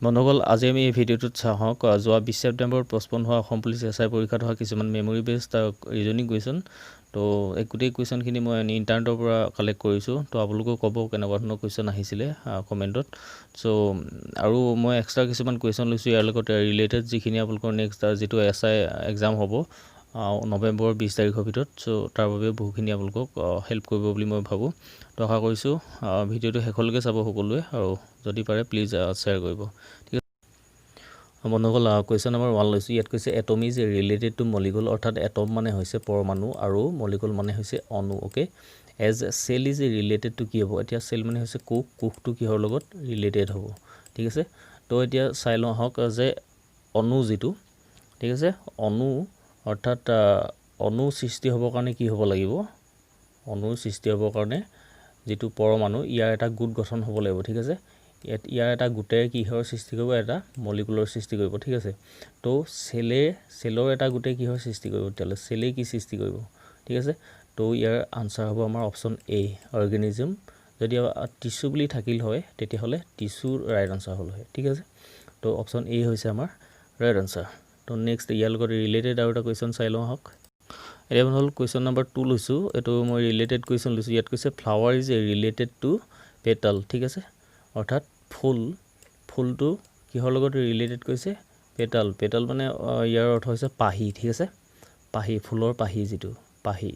বন্ধুসকল আজি আমি এই ভিডিঅ'টোত চাওঁ যোৱা 20 ছেপ্টেম্বৰত পোষ্টপন হোৱা অসম পুলিচ এছআই পৰীক্ষাত হোৱা কিছুমান মেমৰি বেছড ৰিজনিং কুৱেশ্যন তো এই গোটেই কুৱেশ্যনখিনি মই ইণ্টাৰনেটৰ পৰা কালেক্ট কৰিছোঁ তো আপোনালোকেও ক'ব কেনেকুৱা ধৰণৰ কুৱেশ্যন আহিছিলে কমেণ্টত চ' আৰু মই এক্সট্ৰা কিছুমান কুৱেশ্যন লৈছোঁ ইয়াৰ লগত ৰিলেটেড যিখিনি আপোনালোকৰ নেক্সট যিটো এছআই এক্সাম হ'ব নৱেম্বৰৰ 20 তাৰিখৰ ভিতৰত চ' তাৰ বাবে বহুখিনি আপোনালোকক হেল্প কৰিব বুলি মই ভাবোঁ তো আশা কৰিছোঁ ভিডিঅ'টো শেষলৈকে চাব সকলোৱে আৰু যদি পাৰে প্লিজ শ্বেয়াৰ কৰিব ঠিক আছে বন্ধুসকল কুৱেশ্যন নম্বৰ 1 লৈছোঁ ইয়াত কৈছে atom is related to molecule অৰ্থাৎ এটম মানে হৈছে পৰমাণু আৰু মলিকুল মানে হৈছে অণু okay as cell is related to কি হ'ব এতিয়া চেল মানে হৈছে কোষটো কিহৰ লগত ৰিলেটেড হ'ব ঠিক আছে তো এতিয়া চাই লওঁ আহক যে অণু যিটো ঠিক আছে অণু অৰ্থাৎ অণু সৃষ্টি হ'বৰ কাৰণে কি হ'ব লাগিব অণুৰ সৃষ্টি হ'বৰ কাৰণে যিটো পৰমাণু ইয়াৰ এটা গোট গঠন হ'ব লাগিব ঠিক আছে ইয়াৰ এটা গোটে কিহৰ সৃষ্টি কৰিব এটা মলিকুলৰ সৃষ্টি কৰিব ঠিক আছে তো চেলৰ এটা গোটে কিহৰ সৃষ্টি কৰিব তেতিয়ালে চেলে কি সৃষ্টি কৰিব ঠিক আছে তো ইয়াৰ আনসাৰ হ'ব আমাৰ অপচন এ অৰ্গেনিজম যদি টিস্যু বুলি থাকিল হয় তেতিয়াহলে টিস্যুৰ ৰাইট আনসাৰ হ'ল হয় ঠিক আছে তো অপচন এ হৈছে আমাৰ ৰাইট আনসাৰ তো নেক্সট ইয়াৰ লগত ৰিলেটেড আৰু এটা কুৱেশ্যন চাই লওঁ হক এতিয়া হ'ল কুৱেশ্যন নম্বৰ 2 লৈছোঁ এটো মই ৰিলেটেড কুৱেশ্যন লৈছোঁ ইয়াত কৈছে flower is related two petal ঠিক আছে অৰ্থাৎ ফুলটো কিহৰ লগত ৰিলেটেড কৈছে পেটাল মানে ইয়াৰ অৰ্থ হৈছে পাহি ঠিক আছে পাহি ফুলৰ পাহি যিটো পাহি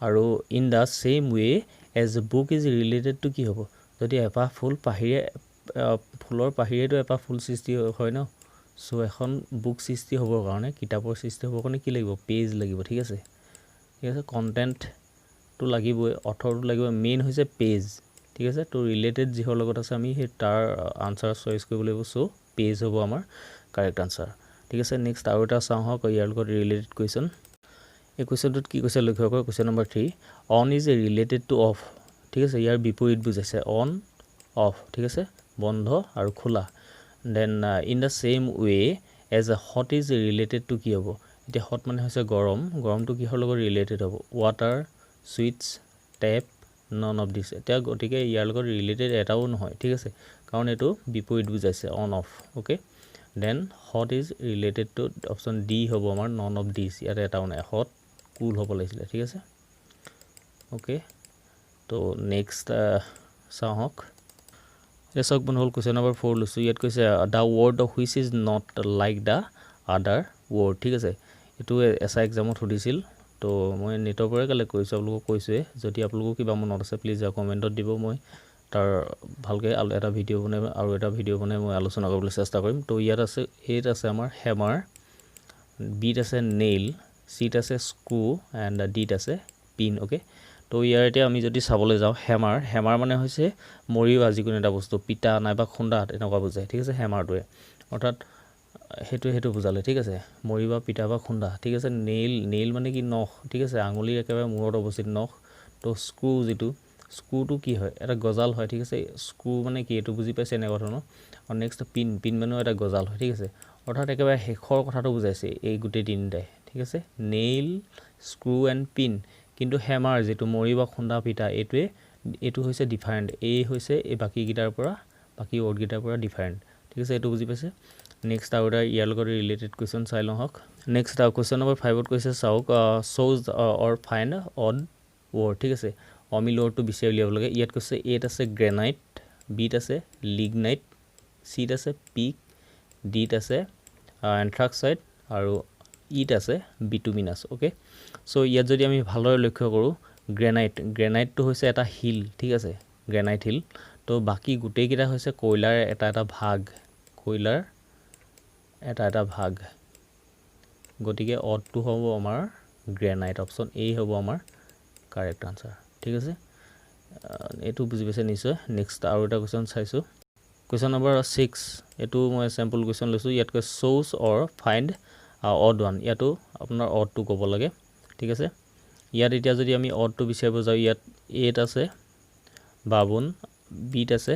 আৰু in the same way as book is related to কি হ'ব যদি এপাহ ফুল পাহিৰে ফুলৰ পাহিৰেটো এপাহ ফুল সৃষ্টি হয় ন সো এখন বুক সৃষ্টি হ'বৰ কাৰণে কিতাপৰ সৃষ্টি হ'বৰ কাৰণে কি লাগিব পেজ লাগিব ঠিক আছে কন্টেন্টটো লাগিবই অথৰটো লাগিব মেইন হৈছে পেজ ঠিক আছে তো ৰিলেটেড যিহৰ লগত আছে আমি সেই তাৰ আনসাৰ চইচ কৰিব লাগিব সো পেজ হ'ব আমাৰ কাৰেক্ট আনসাৰ ঠিক আছে নেক্সট আৰু এটা চাওঁ হক ইয়াৰ লগত ৰিলেটেড কুৱেশ্যন এই কুৱেশ্যনটোত কি কৈছে লক্ষ্য কৰক question number 3 on is related two of ঠিক আছে ইয়াৰ বিপৰীত বুজাইছে অন অফ ঠিক আছে বন্ধ আৰু খোলা then in the same way as A what is related to কি হ'ব এতিয়া হট মানে হৈছে গৰমটো কিহৰ লগত ৰিলেটেড হ'ব ৱাটাৰ সুইটছ টেপ নন অফ দিছ এতিয়া গতিকে ইয়াৰ লগত ৰিলেটেড এটাও নহয় ঠিক আছে কাৰণ এটো বিপৰীত বুজাইছে on off okay then what is related to option D হ'ব আমাৰ নন অফ দিছ ইয়াত এটাও নাই হট কুল হ'ব লাগিছিলে ঠিক আছে ওকে তো নেক্সট চাওঁ হক এসক বনহল কুৱেশ্যন নম্বৰ 4 লৈছোঁ ইয়াত কৈছে the word of which is not like the other word ঠিক আছে এটো এসা এক্সামত সুধিছিল তো মই নেটৰ পৰা কালেক্ট কৰিছোঁ আপোনালোকক কৈছোৱে যদি আপোনালোকক কিবা মনত আছে প্লিজ কমেণ্টত দিব মই তাৰ ভালকে এটা ভিডিঅ' বনাই আৰু এটা ভিডিঅ' বনাই মই আলোচনা কৰিবলৈ চেষ্টা কৰিম তো ইয়াত আছে এত আছে আমাৰ হেমাৰ বিট আছে নেইল সিট আছে স্ক্ৰু এণ্ড ডিট আছে পিন ওকে তো ইয়াৰ এতিয়া আমি যদি চাবলৈ যাওঁ হেমাৰ মানে হৈছে মৰিবা যিকোনো এটা বস্তু পিটা নাইবা খুন্দা এনেকুৱা বুজায় ঠিক আছে হেমাৰটোৱে অৰ্থাৎ হেতু বুজালে ঠিক আছে মৰিবা পিটা বা খুন্দা ঠিক আছে নেইল মানে কি নখ ঠিক আছে আঙুলিৰ একেবাৰে মূৰত অৱস্থিত নখ তো স্ক্ৰুটো কি হয় এটা গজাল হয় ঠিক আছে স্ক্ৰু মানে কি এটো বুজি পাইছে এনেকুৱা ধৰণৰ আৰু নেক্সট পিন মানে এটা গজাল হয় ঠিক আছে অৰ্থাৎ একেবাৰে শেষৰ কথাটো বুজাইছে এই গুটেই তিনিটাই ঠিক আছে নেইল স্ক্ৰু এণ্ড পিন কিন্তু হেমাৰ যেটো মৰিবা খুন্দা পিটা এটো হৈছে ডিফাৰেন্ট এই হৈছে এই বাকি ৱৰ্ড গিটাৰ পৰা ডিফাৰেন্ট ঠিক আছে এটো বুজি পাইছে নেক্সট আৰু এটা ইয়াৰ লগত ৰিলেটেড কুৱেশ্যন চাই লওঁ হক নেক্সট কুৱেশ্যন নম্বৰ 5 ত কৈছে চাওক শোজ অৰ ফাইন্ড অড ৱৰ্ড ঠিক আছে অমিল ৱৰ্ডটো বিচাৰি উলিয়াব লাগে ইয়াত কৈছে এত আছে গ্ৰেনাইট বিট আছে লিগনাইট সিট আছে পিক ডিট আছে এন্থ্ৰাক্সাইড আৰু ইট আছে বিটুমিনাছ ওকে সো ইয়াত যদি আমি ভালদৰে লক্ষ্য কৰো গ্ৰেনাইটটো হৈছে এটা হিল ঠিক আছে গ্ৰেনাইট হিল তো বাকি গুটেই কিটা হৈছে কয়লাৰ এটা ভাগ গতিকে অডটো হ'ব আমাৰ গ্ৰেনাইট অপচন এ হ'ব আমাৰ কাৰেক্ট আনসাৰ ঠিক আছে এটো বুজি পাইছে নিশ্চয় নেক্সট আৰু এটা কোৱেশ্যন চাইছো কোৱেশ্যন নম্বৰ 6 এটো মই স্যাম্পল কোৱেশ্যন লৈছো ইয়াত কৈ সোজ অৰ ফাইন্ড অড ওয়ান ইয়াতো আপোনাৰ অডটো ক'ব লাগে ঠিক আছে ইয়াত এতিয়া যদি আমি অডটো বিচাৰিব যাও ইয়াত এত আছে বাবুন বিট আছে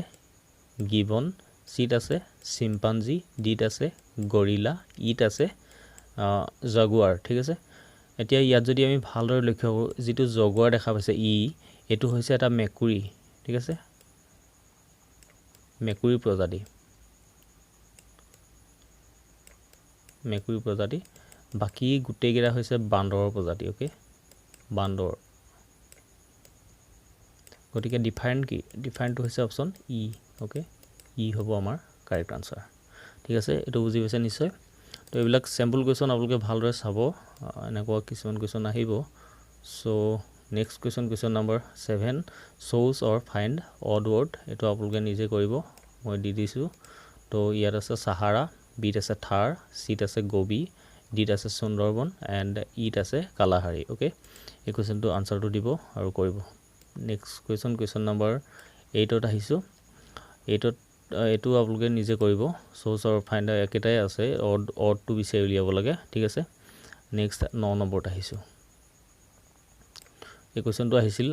গিবন সিট আছে চিম্পাঞ্জি ডিট আছে গৰিলা ইট আছে জাগুৱাৰ ঠিক আছে এতিয়া ইয়াত যদি আমি ভালদৰে লক্ষ্য কৰো যেটো জাগুৱাৰ দেখা পাইছে এটো হৈছে এটা মেকুৰী ঠিক আছে মেকুৰী প্ৰজাতি মেকুৰী প্ৰজাতি বাকি গুটেইকেইটা হৈছে বান্দৰৰ প্ৰজাতি ওকে বান্দৰ গতিকে ডিফাৰেন্ট কি ডিফাৰেন্টটো হৈছে অপচন ই ওকে ই হ'ব আমাৰ কাৰেক্ট আনসাৰ ঠিক আছে এটো বুজি পাইছে নিশ্চয় তো এইবিলাক স্যাম্পল কোৱেশ্চন আপোনালোকে ভালদৰে চাব এনেকুৱা কিছুমান কোৱেশ্চন আহিব so next question number 7 shows or find odd word এটো আপোনালোকে নিজে কৰিব মই দি দিছো তো ইয়াত আছে সাহাৰা বিট আছে থাৰ সিট আছে গোবি ডিট আছে সুন্দৰবন এন্ড ইট আছে কালাহাৰি ওকে এই কোৱেশ্চনটো আনসাৰটো দিব আৰু কৰিব নেক্সট কোৱেশ্চন নম্বৰ 8 ত আহিছো 8 ত এটো আপোনালোকে নিজে কৰিব shows or find একেটাই আছে odd to বিচাৰি উলিয়াব লাগে ঠিক আছে নেক্সট 9 নম্বৰত আহিছো এই কোৱেশ্চনটো আহিছিল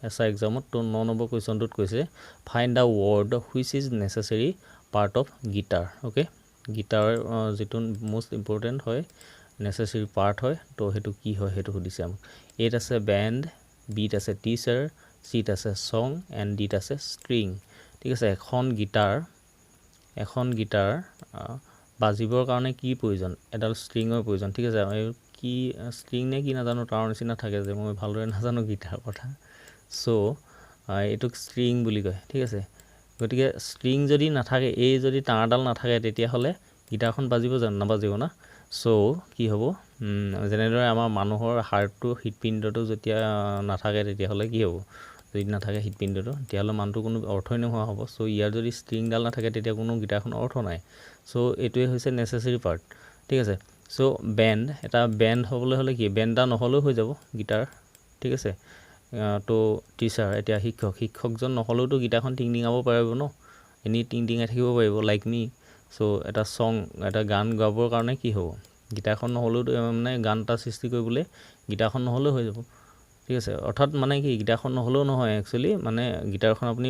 এসা এক্সামত তো 9 নম্বৰ কোৱেশ্চনটোত কৈছে find a word which is necessary part of guitar okay guitar যেটো মোস্ট ইম্পৰ্টেন্ট হয় নেসেসারি পার্ট হয় তো হেতু কি হয় হেতু সুধিছে আমাক এট আছে ব্যান্ড বিট আছে টিচাৰ সিট আছে সং এন্ড ডিট আছে স্ট্ৰিং ঠিক আছে এখন গিটাৰ বাজিবৰ কাৰণে কি প্ৰয়োজন এডাল স্ট্ৰিংৰ প্ৰয়োজন ঠিক আছে কি স্ট্ৰিং নে কি নাজানো তাৰ নিচিনা থাকে যে মই ভালদৰে নাজানো গিটাৰ কথা সো এটুক স্ট্ৰিং বুলি কয় ঠিক আছে গতিকে স্ট্ৰিং যদি নাথাকে এই যদি তাঁৰডাল নাথাকে তেতিয়া হলে গিটাৰখন বাজিব জানো নাবাজিব না সো কি হ'ব জেনেৰে আমাৰ মানুহৰ হাৰ্টটো হৃদপিণ্ডটো যেতিয়া নাথাকে তেতিয়া হলে কি হ'ব যদি নাথাকে হৃদপিণ্ডটো তেতিয়া হলে মানুহটো কোনো অৰ্থই নোহোৱা হ'ব সো ইয়াৰ যদি স্ট্ৰিংডাল নাথাকে তেতিয়া কোনো গিটাৰখন অৰ্থ নাই সো এটোৱে হৈছে নেসেসাৰি পাৰ্ট ঠিক আছে সো ব্যান্ড এটা ব্যান্ড হ'বলৈ হলে কি ব্যান্ডটা নহলেও হৈ যাব গিটাৰ ঠিক আছে তো টিচাৰ এতিয়া শিক্ষকজন নহলেওতো গিটাৰখন টিংটিঙাব পাৰিব ন এনি টিংটিঙাই থাকিব পাৰিব লাইক মি সো এটা সং এটা গান গাবৰ কাৰণে কি হ'ব গিটাৰখন নহলেও মানে গানটা সৃষ্টি কৰিবলৈ গিটাৰখন নহলেও হৈ যাব ঠিক আছে অৰ্থাৎ মানে কি গিটাৰখন নহলেও নহয় একচুয়ালি মানে গিটাৰখন আপুনি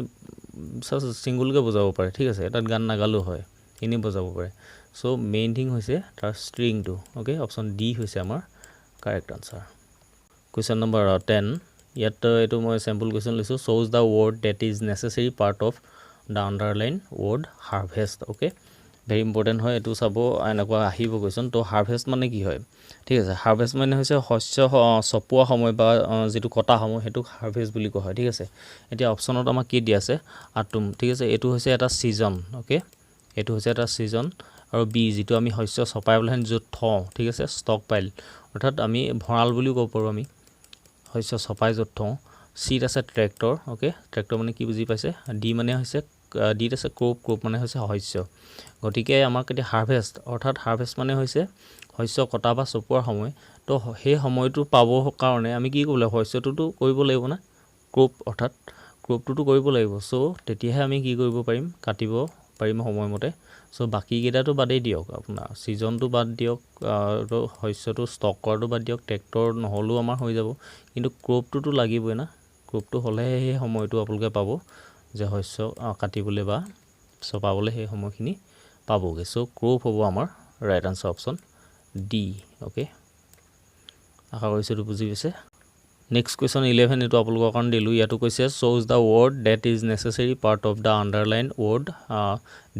সিঙ্গলকে বজাব পাৰে ঠিক আছে এটাত গান নাগালো হয় এনে বজাব পাৰে সো মেইন থিং হৈছে তাৰ স্ট্ৰিংটো ওকে অপচন ডি হৈছে আমাৰ কাৰেক্ট আনসাৰ কোৱেশ্চন নম্বৰ 10 ইয়াত এটো মই স্যাম্পল কোৱেশ্চন লৈছো shows the word that is necessary part of the underline word harvest okay very important হয় এটো চাব এনেকুৱা আহিব কোৱেশ্চন তো হাৰভেস্ট মানে কি হয় ঠিক আছে হাৰভেস্ট মানে হৈছে শস্য চপোৱা সময় বা যেটো কটা সময় হেতু হাৰভেস্ট বুলি কোৱা হয় ঠিক আছে এতিয়া অপচনত আমাক কি দি আছে আটুম ঠিক আছে এটো হৈছে এটা সিজন ওকে এটো হৈছে এটা সিজন আৰু বি যেটো আমি শস্য চপাইবলহেন যত থওঁ ঠিক আছে ষ্টক পাইল অৰ্থাৎ আমি ভৰাল বুলি ক'ব পাৰো আমি শস্য চপাই যত থওঁ সিট আছে ট্ৰেক্টৰ ওকে ট্ৰেক্টৰ মানে কি বুজি পাইছে ডি মানে হৈছে ডিট আছে ক্ৰপ মানে হৈছে শস্য গতিকে আমাক এতিয়া হাৰভেস্ট অৰ্থাৎ হাৰভেস্ট মানে হৈছে শস্য কটা বা চপোৱাৰ সময় তো সেই সময়টো পাব কাৰণে আমি কি কৰিব লাগিব শস্যটোটো কৰিব লাগিব না ক্ৰপ অৰ্থাৎ ক্ৰপটোটো কৰিব লাগিব সো তেতিয়াহে আমি কি কৰিব পাৰিম কাটিব পাৰিম সময়মতে সো বাকি কেইটাটো বাদেই দিয়ক আপোনাৰ সিজনটো বাদ দিয়ক শস্যটো ষ্টক কৰাটো বাদ দিয়ক ট্ৰেক্টৰ নহলেও আমাৰ হৈ যাব কিন্তু ক্ৰপটোটো লাগিবই না ক্ৰপটো হলে সেই সময়টো আপোনালোকে পাব যে শস্য কাটিবলৈ বা চপাবলৈ সেই সময়খিনি পাবগে সো ক্ৰপ হ'ব আমাৰ right answer option D okay আশা কৰিছো তো বুজি পাইছে নেক্সট কোৱেশ্চন 11 এটো আপোনালোকৰ কাৰণ দিলু ইয়াতো কৈছে shows the word that is necessary part of the underline word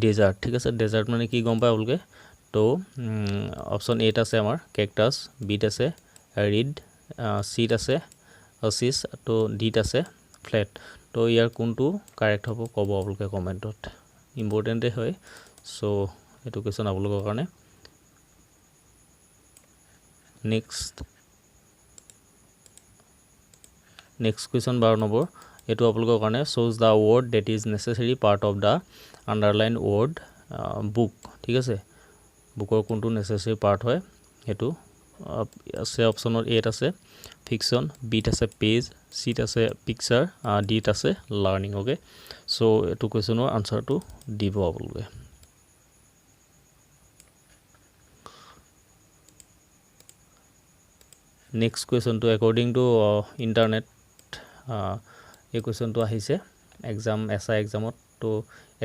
desert ঠিক আছে desert মানে কি গম পায় আপোনালোকে তো অপচন 8 আছে আমাৰ cactus বিট আছে reed seed আছে oasis তো ডিট আছে flat তো ইয়াৰ কোনটো কাৰেক্ট হ'ব ক'ব আপোনালোকে কমেন্টত ইম্পৰ্টেন্ট হয় সো এটো কোৱেশ্চন আপোনালোকৰ কাৰণে next question 12 নম্বৰ এটো আপোনালোকৰ কাৰণে shows the word that is necessary part of the underlined word book ঠিক আছে বুকৰ কোনটো necessary part হয় এটো আছে অপচনত 8 আছে fiction বিট আছে page sheet আছে picture ডিট আছে learning ওকে সো এটো কোৱেশ্চনৰ আনসাৰটো দিব আপোনালোকে next question to according to internet এই কোৱেশ্চনটো আহিছে এক্সাম এসা এক্সামত তো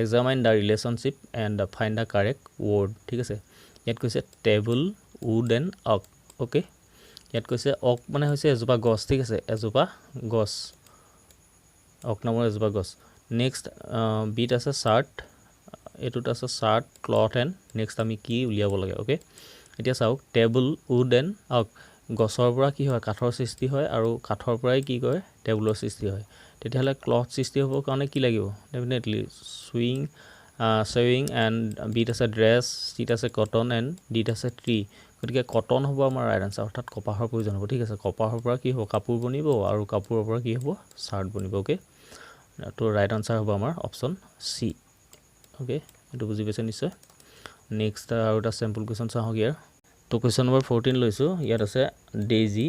examine the relationship and find the correct word ঠিক আছে ইয়াত কৈছে table wood and oak okay ইয়াত কৈছে oak মানে হৈছে এজোপা গছ ঠিক আছে এজোপা গছ oak নামৰ এজোপা গছ নেক্সট বিট আছে শার্ট এটোত আছে শার্ট ক্লথ এন্ড নেক্সট আমি কি উলিয়াব লাগে ওকে এতিয়া চাওক টেবুল উড এণ্ড গছৰ পৰা কি হয় কাঠৰ সৃষ্টি হয় আৰু কাঠৰ পৰাই কি কৰে টেবুলৰ সৃষ্টি হয় তেতিয়াহ'লে ক্লথ সৃষ্টি হ'বৰ কাৰণে কি লাগিব ডেফিনেটলি ছুইং এণ্ড বিট আছে ড্ৰেছ চিট আছে কটন এণ্ড ডিট আছে ট্ৰী গতিকে কটন হ'ব আমাৰ ৰাইট আনচাৰ অৰ্থাৎ কপাহৰ প্ৰয়োজন হ'ব ঠিক আছে কপাহৰ পৰা কি হ'ব কাপোৰ বনিব আৰু কাপোৰৰ পৰা কি হ'ব চাৰ্ট বনিব অ'কে তো ৰাইট আনচাৰ হ'ব আমাৰ অপশ্যন চি অ'কে এইটো বুজি পাইছে নিশ্চয় নেক্সট আৰু এটা চেম্পল কুৱেশ্যন চাওঁ ইয়াৰ তো কুৱেশ্যন নম্বৰ 14 লৈছোঁ ইয়াত আছে daisy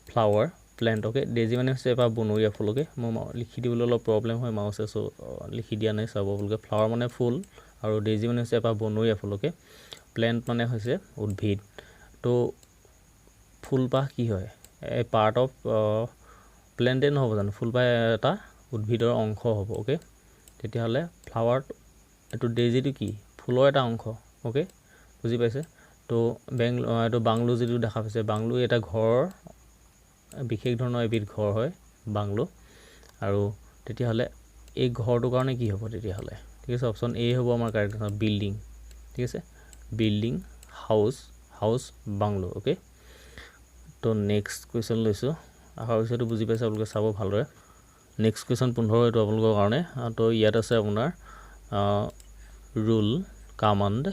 flower plant okay daisy মানে হৈছে এপাহ বনৰীয়া ফুল অ'কে মই লিখি দিবলৈ অলপ প্ৰব্লেম হয় মাউচে চ' লিখি দিয়া নাই চাব আপোনালোকে ফ্লাৱাৰ মানে ফুল আৰু ডেইজি মানে হৈছে এপাহ বনৰীয়া ফুল অ'কে প্লেণ্ট মানে হৈছে উদ্ভিদ তো ফুলপাহ কি হয় এই পাৰ্ট অফ প্লেণ্টে নহ'ব জানো ফুলপাহ এটা উদ্ভিদৰ অংশ হ'ব অ'কে তেতিয়াহ'লে ফ্লাৱাৰ এইটো ডেইজিটো কি ফুলৰ এটা অংশ অ'কে বুজি পাইছে তো এইটো বাংলো যিটো দেখা পাইছে বাংলো এটা ঘৰ বিশেষ ধৰণৰ এবিধ ঘৰ হয় বাংলো আৰু তেতিয়াহ'লে এই ঘৰটোৰ কাৰণে কি হ'ব তেতিয়াহ'লে ঠিক আছে অপশ্যন এ হ'ব আমাৰ কাৰেক্ট আনচাৰ বিল্ডিং ঠিক আছে বিল্ডিং হাউচ বাংলো অ'কে তো নেক্সট কুৱেশ্যন লৈছোঁ আশা কৰিছোঁ এইটো বুজি পাইছে আপোনালোকে চাব ভালদৰে নেক্সট কুৱেশ্যন 15 এইটো আপোনালোকৰ কাৰণে তো ইয়াত আছে আপোনাৰ ৰুল কামাণ্ড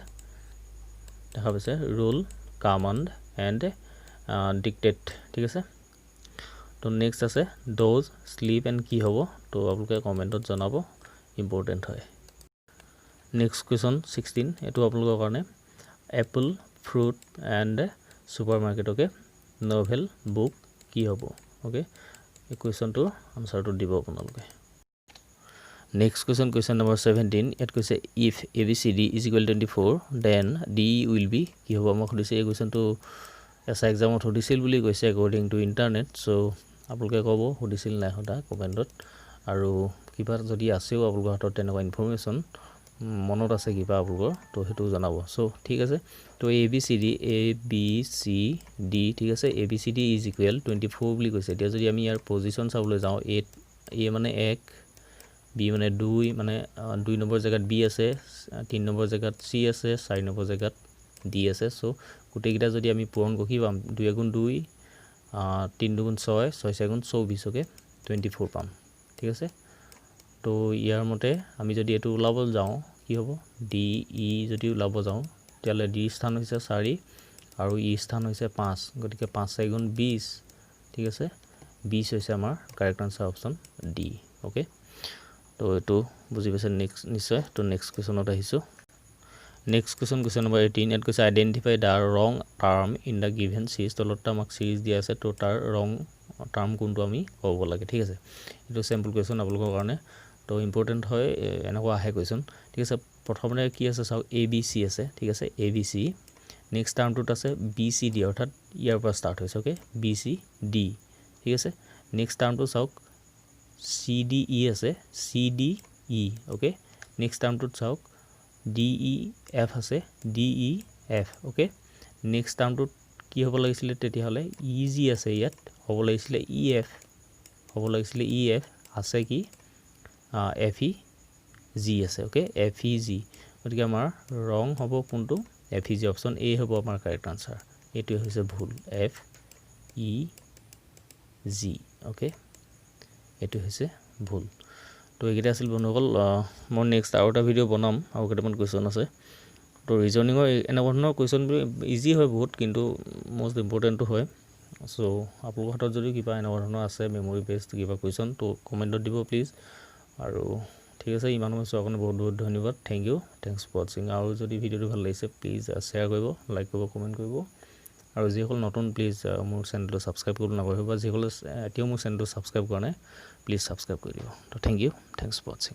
দেখা পাইছে ৰুল কামাণ্ড এণ্ড ডিক্টেট ঠিক আছে তো নেক্সট আছে ড'জ শ্লিপ এণ্ড কি হ'ব তো আপোনালোকে কমেণ্টত জনাব ইম্পৰ্টেণ্ট হয় নেক্সট কুৱেশ্যন 16 এইটো আপোনালোকৰ কাৰণে Apple fruit and super market okay novel book কি হ'ব অ'কে এই কুৱেশ্যনটোৰ আনচাৰটো দিব আপোনালোকে নেক্সট কুৱেশ্যন নম্বৰ 17 ইয়াত কৈছে if ABCD is equal 24 then D will be কি হ'ব আমাক সুধিছে এই কুৱেশ্যনটো এছ এক্সামত সুধিছিল বুলি কৈছে একৰ্ডিং টু ইণ্টাৰনেট চ' আপোনালোকে ক'ব সুধিছিল নাই সোধা কমেণ্টত আৰু কিবা যদি আছেও আপোনালোকৰ হাতত তেনেকুৱা ইনফৰ্মেশ্যন মনত আছে কিবা আপোনালোকৰ তো সেইটো জনাব চ' ঠিক আছে তো ABCD ঠিক আছে ABCD ইজ ইকুৱেল 24 বুলি কৈছে এতিয়া যদি আমি ইয়াৰ পজিশ্যন চাবলৈ যাওঁ এ মানে 1 বি মানে 2 মানে 2 নম্বৰ জেগাত বি আছে 3 নম্বৰ জেগাত চি আছে 4 নম্বৰ জেগাত ডি আছে চ' গোটেইকেইটা যদি আমি পূৰণ কৰি পাম 2 গুণ 2 3 গুণ 6 6 গুণ 24 অ'কে 24 পাম ঠিক আছে তো ইয়াৰ মতে আমি যদি এইটো ওলাব যাওঁ কি হ'ব ডি ই যদি ওলাব যাওঁ তেতিয়াহ'লে ডি স্থান হৈছে 4 আৰু ই স্থান হৈছে 5 গতিকে 5 4 গুণ 20 ঠিক আছে 20 হৈছে আমাৰ correct answer option D okay তো এইটো বুজি পাইছে নেক্সট নিশ্চয় তো নেক্সট কুৱেশ্যনত আহিছোঁ নেক্সট কুৱেশ্যন নম্বৰ 18 ইয়াত কৈছে আইডেণ্টিফাই দ্য ৰং term in the given series তলত আমাক চিৰিজ দিয়া আছে তো তাৰ ৰং টাৰ্ম কোনটো আমি ক'ব লাগে ঠিক আছে এইটো চেম্পল কুৱেশ্যন আপোনালোকৰ কাৰণে তো ইম্পৰ্টেণ্ট হয় এনেকুৱা আহে কুৱেশ্যন ঠিক আছে প্ৰথমতে কি আছে চাওক ABC আছে ঠিক আছে ABC নেক্সট টাৰ্মটোত আছে BCD অৰ্থাৎ ইয়াৰ পৰা ষ্টাৰ্ট হৈছে অ'কে BCD ঠিক আছে নেক্সট টাৰ্মটো চাওক CDE আছে CDE অ'কে নেক্সট টাৰ্মটোত চাওক DEF আছে DEF অ'কে নেক্সট টাৰ্মটোত কি হ'ব লাগিছিলে তেতিয়াহ'লে EG আছে ইয়াত হ'ব লাগিছিলে EF হ'ব লাগিছিলে EF আছে কি FEG আছে অ'কে FEG গতিকে আমাৰ ৰং হ'ব কোনটো FEG অপশ্যন এ হ'ব আমাৰ কাৰেক্ট আনচাৰ এইটোৱে হৈছে ভুল FEG অ'কে এইটো হৈছে ভুল তো এইকেইটা আছিল বন্ধুসকল মই নেক্সট আৰু এটা ভিডিঅ' বনাম আৰু কেইটামান কুৱেশ্যন আছে তো ৰিজনিঙৰ এনেকুৱা ধৰণৰ কুৱেশ্যনবোৰ ইজি হয় বহুত কিন্তু মষ্ট ইম্পৰ্টেণ্টটো হয় চ' আপোনালোকৰ হাতত যদি কিবা এনেকুৱা ধৰণৰ আছে মেমৰি বেছড কিবা কুৱেশ্যন তো কমেণ্টত দিব প্লিজ আৰু ঠিক আছে ইমান সময় চোৱাৰ কাৰণে বহুত বহুত ধন্যবাদ থেংকছ ফৰ ৱাচিং আৰু যদি ভিডিঅ'টো ভাল লাগিছে প্লিজ শ্বেয়াৰ কৰিব লাইক কৰিব কমেণ্ট কৰিব আৰু যিসকল নতুন প্লিজ মোৰ চেনেলটো ছাবস্ক্ৰাইব কৰিব নাপাহৰিব বা যিসকলে এতিয়াও মোৰ চেনেলটো ছাবস্ক্ৰাইব কৰা নাই প্লিজ ছাবস্ক্ৰাইব কৰি দিব তো থেংকছ ফৰ ৱাচিং